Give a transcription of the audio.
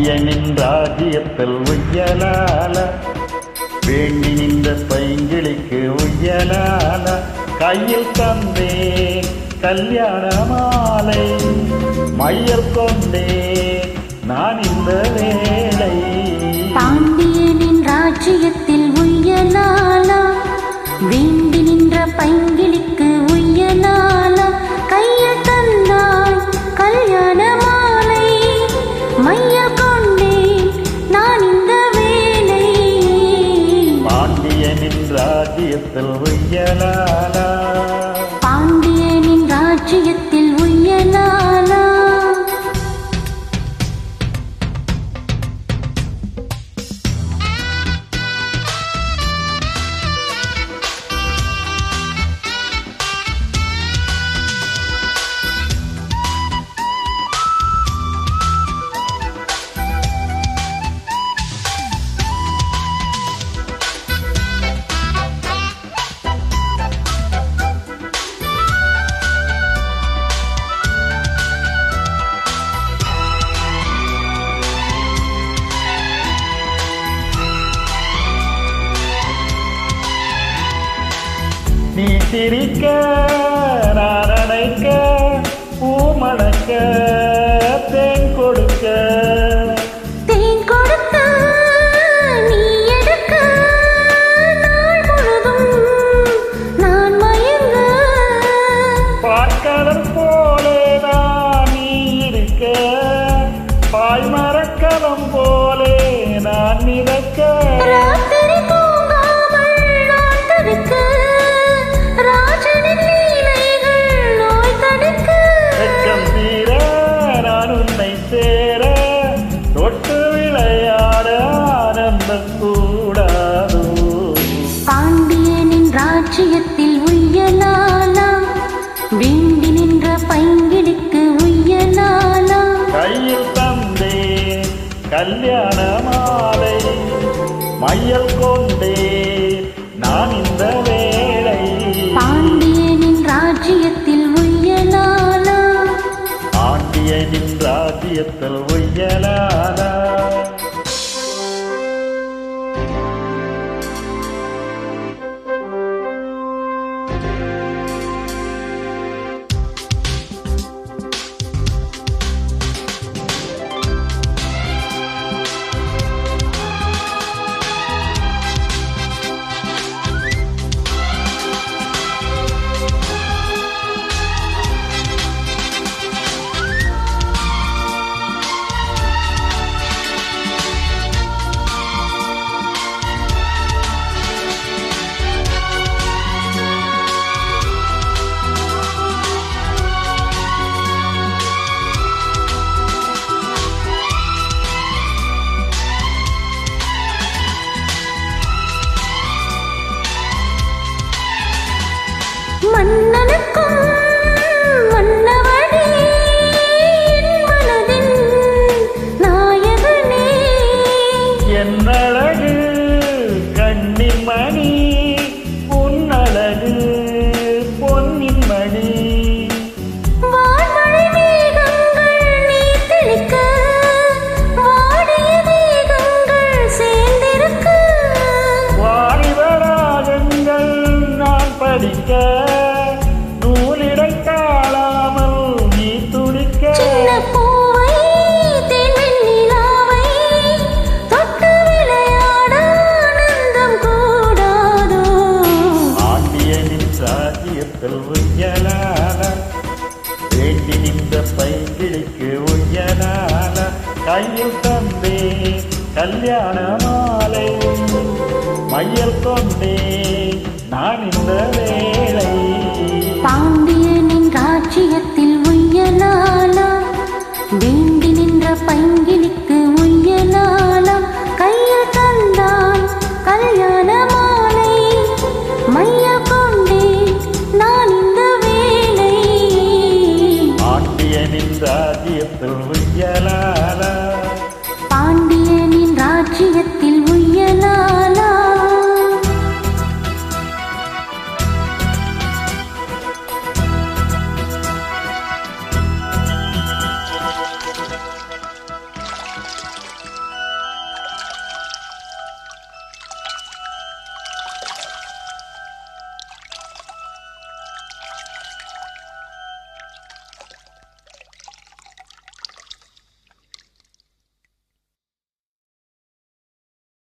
பாண்டியனின் ராஜ்யத்தில் உய்யலால வேண்டி நின்ற பைங்கிளிக்கு உய்யலால கையில் தந்தே கல்யாண மாலை மையல் கொண்டே நான் இந்த வேளை. பாண்டியனின் ராஜ்யத்தில் உய்யலாலா வேண்டி நின்ற பைங்கிளிக்கு உய்யலாலா கையில் தந்தாய் கல்யாண மாலை மையல் கொண்டே நான் இந்த வேளை. பாண்டியனின் ராஜ்யத்தில் உய்யலாலா பாண்டியனின் ராஜ்யத்தில் உய்யலாலா. நீ சிரிக்க நான் அணைக்க பூமணக்க தேன் கொடுக்க தேன் கொடுக்க நீ எடுக்க நாள் முழுதும் நான் மயங்க பார்க்கடல் போலே நான் நீ இருக்க பாய் மரக்கலம் போலே நான் மிதக்க ராத்திரி தூங்காமல் நான் தவிக்க ராஜனின் லீலைகள் நோய் தடுக்க வெட்கம் தீர நான் உன்னை சேர தொட்டு விளையாட ஆனந்தம் கூடாதோ. பாண்டியனின் ராஜ்யத்தில் உய்யலாலா வேண்டி நின்ற பைங்கிளிக்கு உய்யலாலா கையில் தந்தே கல்யாண மாலை மையல் கொண்டே நான் இந்த வேளை. பாண்டியனின் ராஜ்யத்தில் உய்யலாலா பாண்டியனின் ராஜ்யத்தில் உய்யலாலா. மன்னனுக்கும் மன்னவனே என் மனதின் நாயகனே என்னழகு கண்ணின் மணி உன்னழகு பொன்னின் மணி வான்மழை மேகங்கள் நீ தெளிக்க வாடிய மேகங்கள் சேர்ந்திருக்க வாரிவராகங்கள் நான் படிக்க நூலிடை காளாமல் நீ துடிக்க சின்ன பூவை தேன் வெண்ணிலாவை தொட்டு விளையாட ஆனந்தம் கூடாதோ. பாண்டியனின் ராஜ்யத்தில் உய்யலால வேண்டி நின்ற பைங்கிளிக்கு உய்யலால கையில் தந்தே கல்யாண மாலை மையல் கொண்டே நான் இந்த வேளை. பாண்டியனின் ராஜ்யத்தில் உய்யலாலா வேண்டி நின்ற பைங்கிளிக்கு உய்யலாலா கையில் தந்தான் கல்யாண மாலை மையல் கொண்டே நான் இந்த வேளை. பாண்டியனின் ராஜ்யத்தில் உய்யலால பாண்டியனின் ராஜ்யத்தில்